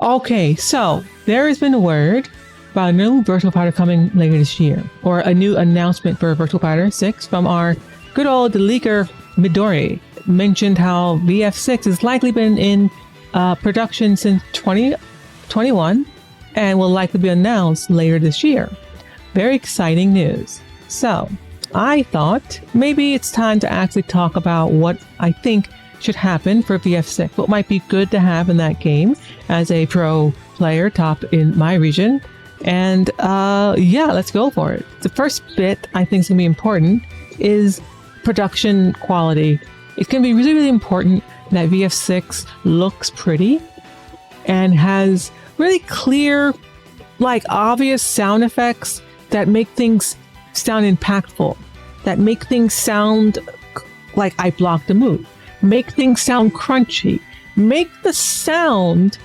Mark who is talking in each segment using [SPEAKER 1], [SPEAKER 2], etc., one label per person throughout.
[SPEAKER 1] Okay, so there has been word about a new Virtua Fighter coming later this year, or a new announcement for Virtua Fighter 6 from our good old leaker Midori. Mentioned how VF6 has likely been in production since 2021 and will likely be announced later this year. Very exciting news. So I thought maybe it's time to actually talk about what I think should happen for VF6, what might be good to have in that game as a pro player top in my region. And yeah, let's go for it. The first bit I think is going to be important is production quality. It's going to be really, really important that VF6 looks pretty and has really clear, like obvious sound effects that make things sound impactful, that make things sound like I blocked a move, make things sound crunchy, make the sound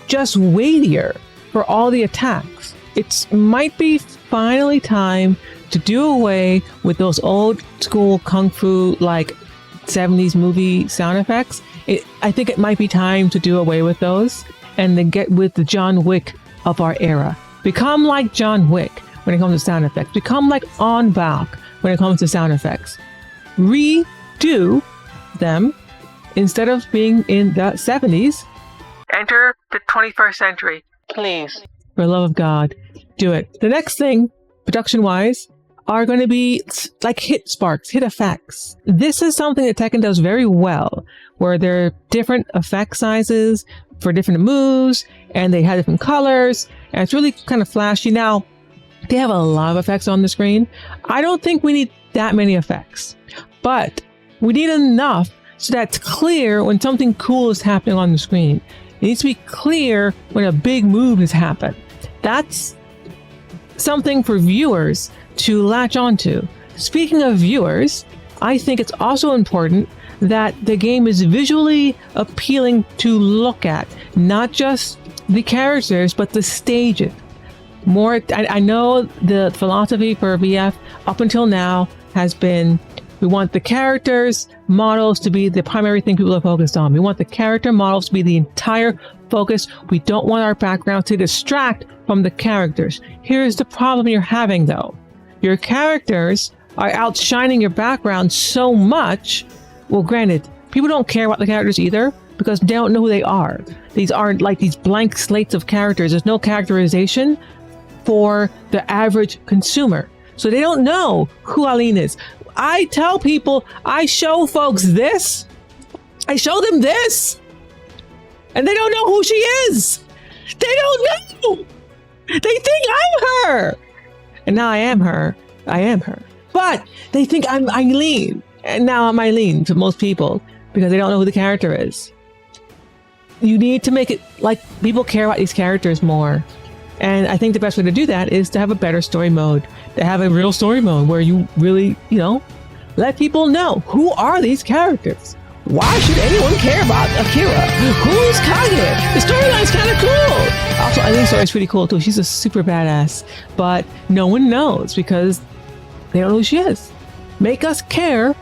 [SPEAKER 1] just weightier for all the attacks. It might be finally time to do away with those old school kung fu like 70s movie sound effects. I think it might be time to do away with those and then get with the John Wick of our era. Become like John Wick when it comes to sound effects. Become like On Bak when it comes to sound effects. Redo them instead of being in the 70s. Enter the 21st century, please. For the love of God, do it. The next thing, production-wise, are going to be like hit sparks, hit effects. This is something that Tekken does very well, where there are different effect sizes for different moves, and they have different colors, and it's really kind of flashy. Now, they have a lot of effects on the screen. I don't think we need that many effects, but we need enough so that it's clear when something cool is happening on the screen. It needs to be clear when a big move has happened. That's something for viewers to latch onto. Speaking of viewers, I think it's also important that the game is visually appealing to look at, not just the characters, but the stages. More, I know the philosophy for VF up until now has been, we want the characters, models to be the primary thing people are focused on. We want the character models to be the entire focus. We don't want our background to distract from the characters. Here's the problem you're having though. Your characters are outshining your background so much. Well, granted, people don't care about the characters either because they don't know who they are. These aren't like these blank slates of characters. There's no characterization for the average consumer. So they don't know who Eileen is. I tell people, I show folks this. I show them this. And they don't know who she is. They don't know. They think I'm her. And now I am her. I am her. But they think I'm Eileen. And now I'm Eileen to most people because they don't know who the character is. You need to make it like people care about these characters more. And I think the best way to do that is to have a better story mode, to have a real story mode where you really, let people know who are these characters. Why should anyone care about Akira? Who's Kage? The storyline's kind of cool. Also, Eileen's story is pretty cool too. She's a super badass, but no one knows because they don't know who she is. Make us care.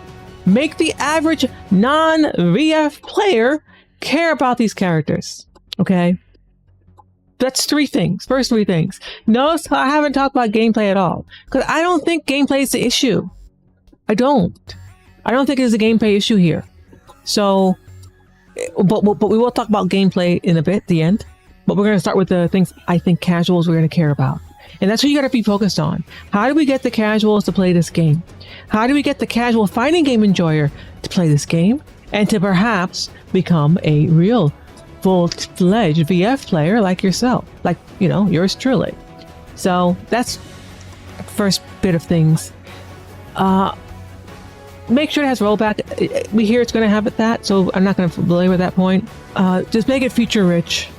[SPEAKER 1] Make the average non-VF player care about these characters. Okay? That's three things. First three things. Notice I haven't talked about gameplay at all because I don't think gameplay is the issue. I don't think it's a gameplay issue here. So, but we will talk about gameplay in a bit, the end. But we're going to start with the things I think casuals are going to care about. And that's what you got to be focused on. How do we get the casuals to play this game? How do we get the casual fighting game enjoyer to play this game? And to perhaps become a real full-fledged VF player like yourself. Like, yours truly. So that's the first bit of things. Make sure it has rollback. We hear it's going to have that, so I'm not going to belabor that point. Just make it feature-rich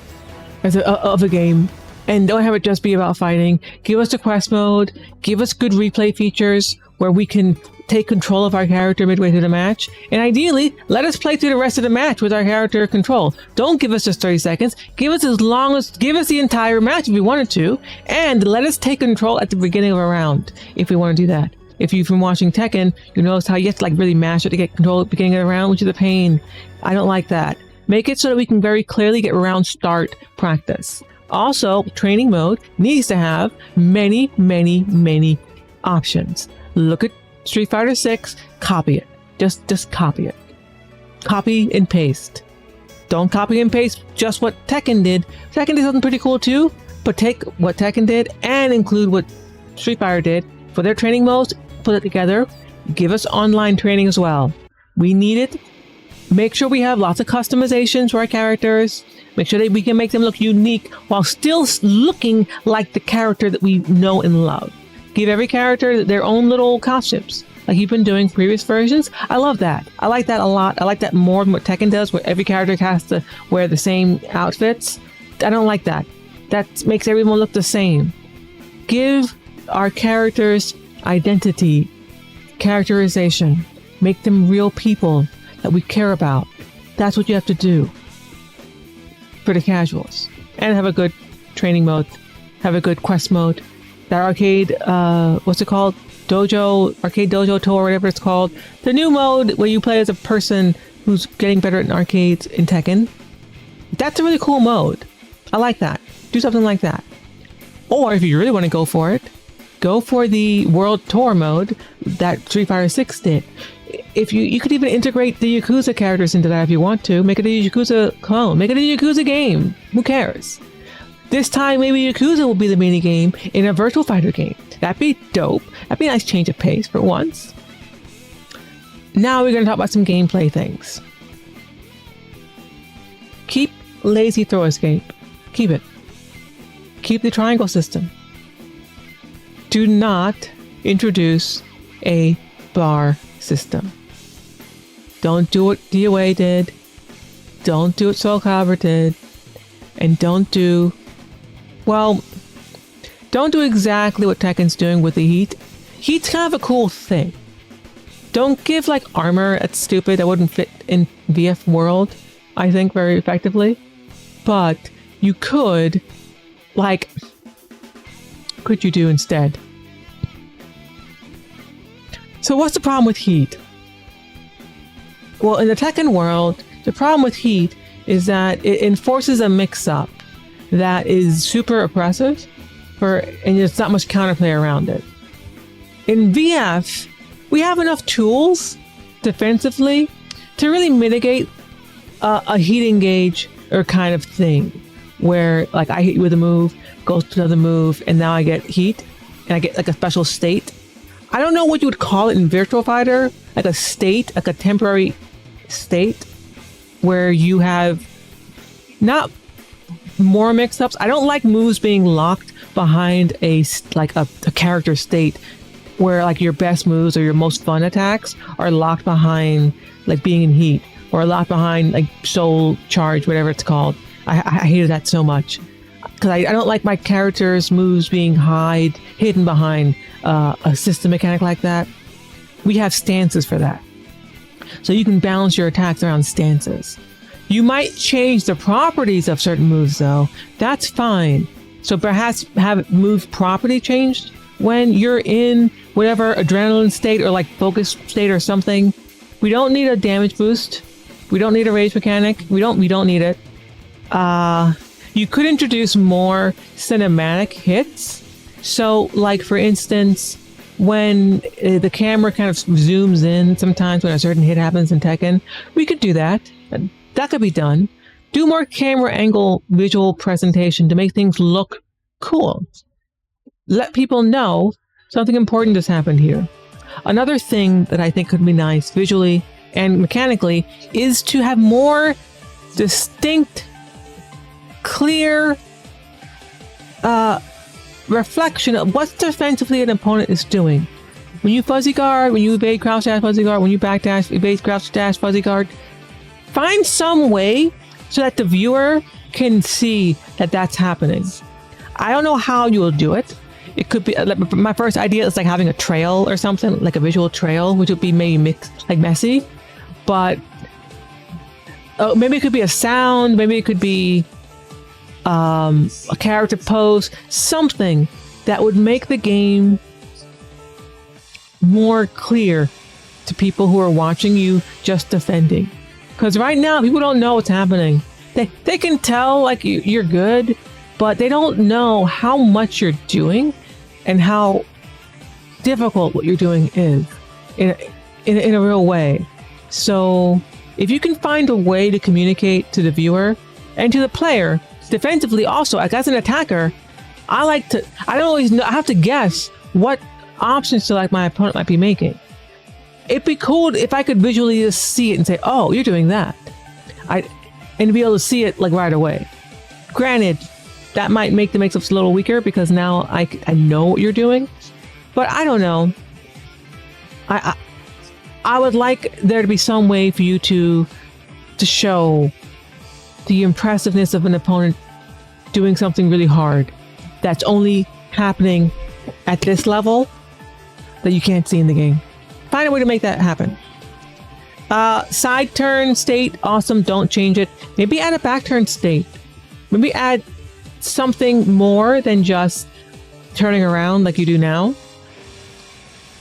[SPEAKER 1] of a game, and don't have it just be about fighting. Give us the quest mode. Give us good replay features where we can take control of our character midway through the match. And ideally, let us play through the rest of the match with our character control. Don't give us just 30 seconds. Give us the entire match if you wanted to, and let us take control at the beginning of a round if we want to do that. If you've been watching Tekken, you notice how you have to really mash it to get control at the beginning of the round, which is a pain. I don't like that. Make it so that we can very clearly get around start practice. Also, training mode needs to have many, many, many options. Look at Street Fighter 6, copy it. Just copy it. Copy and paste. Don't copy and paste just what Tekken did. Tekken did something pretty cool too, but take what Tekken did and include what Street Fighter did for their training modes, put it together. Give us online training as well. We need it. Make sure we have lots of customizations for our characters. Make sure that we can make them look unique while still looking like the character that we know and love. Give every character their own little costumes, like you've been doing previous versions. I love that. I like that a lot. I like that more than what Tekken does, where every character has to wear the same outfits. I don't like that. That makes everyone look the same. Give our characters identity, characterization. Make them real people that we care about. That's what you have to do for the casuals. And have a good training mode. Have a good quest mode. That arcade, what's it called? Arcade Dojo Tour, whatever it's called. The new mode where you play as a person who's getting better in arcades in Tekken. That's a really cool mode. I like that. Do something like that. Or if you really want to go for it, go for the World Tour mode that Street Fighter 6 did. If you could even integrate the Yakuza characters into that if you want to. Make it a Yakuza clone. Make it a Yakuza game. Who cares? This time, maybe Yakuza will be the mini game in a Virtua Fighter game. That'd be dope. That'd be a nice change of pace for once. Now we're going to talk about some gameplay things. Keep lazy throw escape. Keep it. Keep the triangle system. Do not introduce a bar system. Don't do what DOA did. Don't do what Soul Calibur did. And don't do exactly what Tekken's doing with the Heat. Heat's kind of a cool thing. Don't give like armor. That's stupid. That wouldn't fit in VF world, I think, very effectively. But you could, could you do instead? So what's the problem with Heat? Well, in the Tekken world, the problem with Heat is that it enforces a mix-up that is super oppressive, and there's not much counterplay around it. In VF, we have enough tools defensively to really mitigate a heat engage or kind of thing, where like I hit you with a move, goes to another move, and now I get heat, and I get like a special state. I don't know what you would call it in Virtua Fighter, like a state, like a temporary state, where you have not more mix-ups. I don't like moves being locked behind a character state, where like your best moves or your most fun attacks are locked behind like being in heat, or locked behind like soul charge, whatever it's called. I hated that so much because I don't like my character's moves being hidden behind a system mechanic like that. We have stances for that, so you can balance your attacks around stances. You might change the properties of certain moves though. That's fine. So perhaps have move property changed when you're in whatever adrenaline state or like focus state or something. We don't need a damage boost. We don't need a rage mechanic. We don't need it. You could introduce more cinematic hits. So like for instance, when the camera kind of zooms in sometimes when a certain hit happens in Tekken, we could do that. That could be done. Do more camera angle visual presentation to make things look cool. Let people know something important has happened here. Another thing that I think could be nice visually and mechanically is to have more distinct, clear reflection of what defensively an opponent is doing. When you fuzzy guard, when you evade crouch dash fuzzy guard, when you backdash, evade crouch dash fuzzy guard, find some way so that the viewer can see that that's happening. I don't know how you will do it. It could be my first idea is like having a trail or something, like a visual trail, which would be maybe messy, but maybe it could be a sound, maybe it could be a character pose, something that would make the game more clear to people who are watching you just defending. Because right now, people don't know what's happening. They can tell like you're good, but they don't know how much you're doing and how difficult what you're doing is in a real way. So if you can find a way to communicate to the viewer and to the player defensively also, like as an attacker, I don't always know, I have to guess what options to like my opponent might be making. It'd be cool if I could visually just see it and say, oh, you're doing that. And be able to see it like right away. Granted, that might make the mix-ups a little weaker because now I know what you're doing, but I don't know. I would like there to be some way for you to show the impressiveness of an opponent doing something really hard that's only happening at this level that you can't see in the game. Find a way to make that happen. Side turn state, awesome. Don't change it. Maybe add a back turn state. Maybe add something more than just turning around like you do now.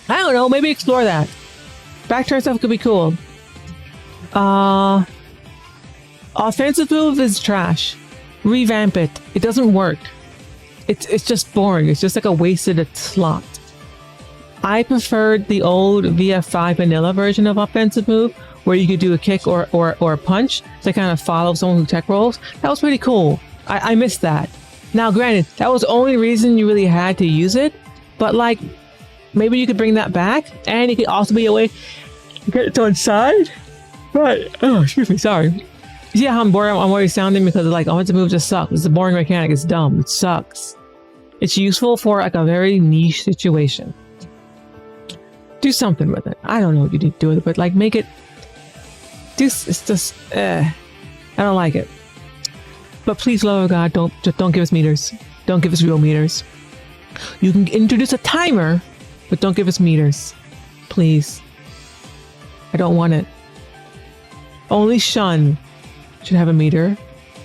[SPEAKER 1] I don't know. Maybe explore that. Back turn stuff could be cool. Offensive move is trash. Revamp it. It doesn't work. It's just boring. It's just like a wasted slot. I preferred the old VF5 vanilla version of offensive move where you could do a kick or a punch to kind of follow someone who tech rolls. That was pretty cool. I missed that. Now, granted, that was the only reason you really had to use it, but like maybe you could bring that back and it could also be a way to get it to one side. But, oh, excuse me, sorry. You see how I'm already sounding because like offensive move just sucks. It's a boring mechanic. It's dumb. It sucks. It's useful for like a very niche situation. Do something with it. I don't know what you need to do with it, but like make it. It's just. I don't like it. But please, love of God, don't give us meters. Don't give us real meters. You can introduce a timer, but don't give us meters, please. I don't want it. Only Shun should have a meter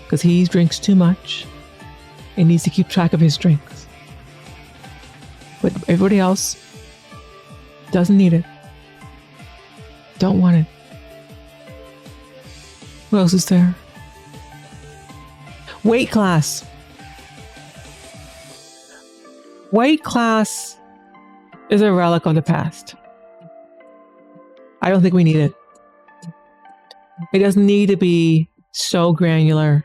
[SPEAKER 1] because he drinks too much and needs to keep track of his drinks. But everybody else doesn't need it. Don't want it. What else is there? Weight class. Weight class is a relic of the past. I don't think we need it. It doesn't need to be so granular.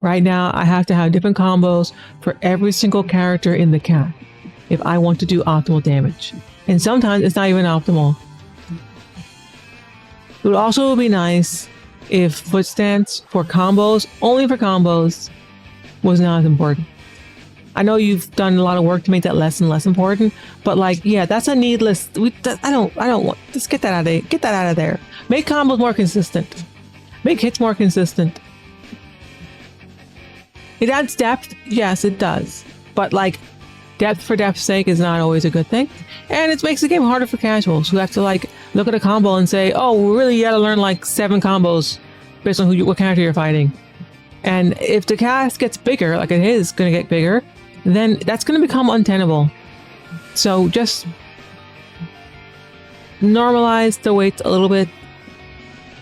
[SPEAKER 1] Right now, I have to have different combos for every single character in the cat if I want to do optimal damage. And sometimes it's not even optimal. It would also be nice if foot stance for combos, only for combos, was not as important. I know you've done a lot of work to make that less and less important, but like, yeah, that's a needless. I don't want. Just get that out of there. Get that out of there. Make combos more consistent. Make hits more consistent. It adds depth, yes, it does, but like, depth for depth's sake is not always a good thing, and it makes the game harder for casuals who have to like look at a combo and say, "Oh, we really got to learn like 7 combos based on what character you're fighting." And if the cast gets bigger, like it is going to get bigger, then that's going to become untenable. So just normalize the weights a little bit.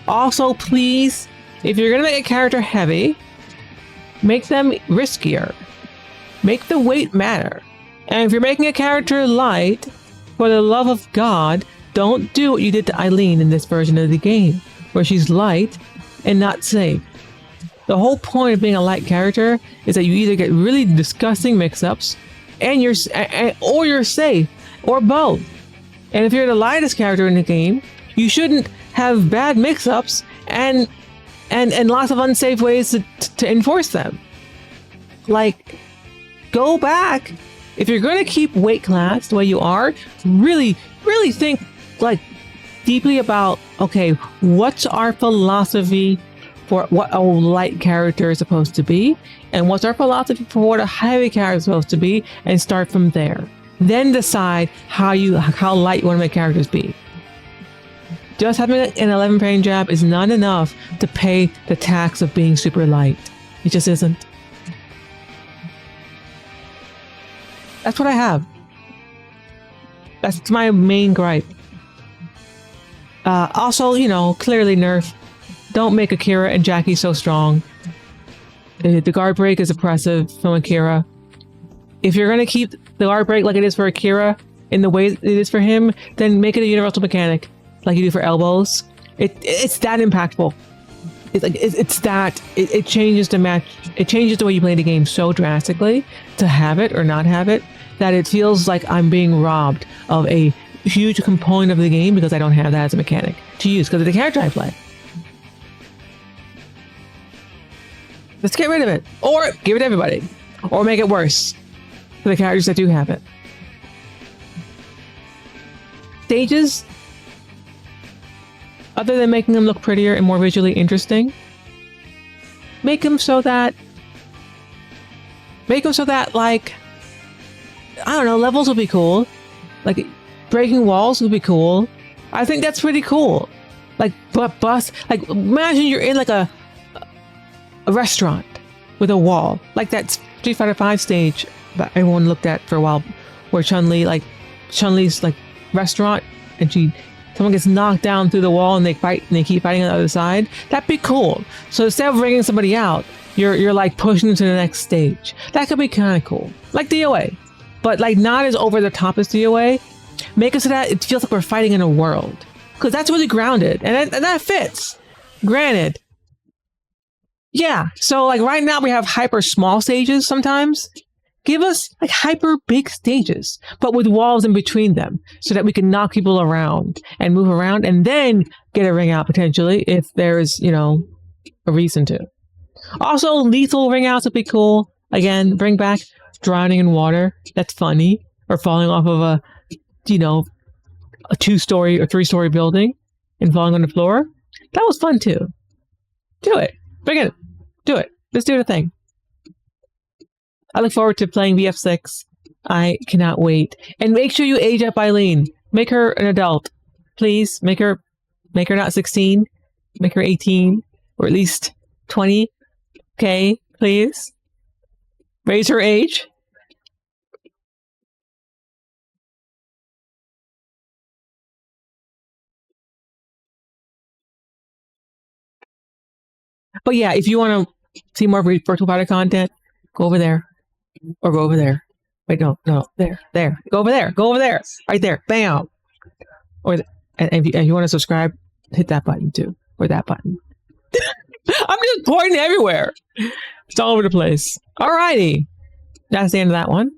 [SPEAKER 1] Also, please, if you're going to make a character heavy, make them riskier. Make the weight matter. And if you're making a character light, for the love of God, don't do what you did to Eileen in this version of the game, where she's light and not safe. The whole point of being a light character is that you either get really disgusting mix-ups, or you're safe, or both. And if you're the lightest character in the game, you shouldn't have bad mix-ups and lots of unsafe ways to enforce them. Like, go back. If you're going to keep weight class the way you are, really, really think like deeply about, okay, what's our philosophy for what a light character is supposed to be, and what's our philosophy for what a heavy character is supposed to be, and start from there. Then decide how light you want to make characters be. Just having an 11 frame jab is not enough to pay the tax of being super light. It just isn't. That's what I have. That's my main gripe. Also, clearly nerf Don't make Akira and Jackie so strong. The guard break is oppressive from Akira. If you're going to keep the guard break like it is for Akira in the way it is for him, then make it a universal mechanic like you do for elbows. It's that impactful. It changes the match. It changes the way you play the game so drastically to have it or not have it that it feels like I'm being robbed of a huge component of the game because I don't have that as a mechanic to use because of the character I play. Let's get rid of it, or give it to everybody, or make it worse for the characters that do have it. Stages, other than making them look prettier and more visually interesting, make them so that like, I don't know, levels will be cool. Like breaking walls would be cool. I think that's pretty cool. Like like imagine you're in like a restaurant with a wall, like that Street Fighter V stage that everyone looked at for a while, where Chun-Li's like restaurant, and someone gets knocked down through the wall and they fight and they keep fighting on the other side. That'd be cool. So instead of bringing somebody out, you're like pushing them to the next stage. That could be kind of cool, like DOA, but like not as over the top as DOA. Make it so that it feels like we're fighting in a world, because that's really grounded and that fits. Granted, yeah. So like right now we have hyper small stages sometimes. Give us like hyper big stages, but with walls in between them so that we can knock people around and move around and then get a ring out potentially if there is, a reason to. Also, lethal ring outs would be cool. Again, bring back drowning in water. That's funny. Or falling off of a 2-story or 3-story building and falling on the floor. That was fun too. Do it. Bring it. Do it. Let's do the thing. I look forward to playing VF6. I cannot wait. And make sure you age up Eileen. Make her an adult. Please, make her not 16. Make her 18. Or at least 20. Okay, please. Raise her age. But yeah, if you want to see more Virtua Fighter content, go over there. Or go over there. Wait, no, there. Go over there, right there, bam. Or and if you want to subscribe, hit that button too, or that button. I'm just pointing everywhere. It's all over the place. Alrighty, that's the end of that one.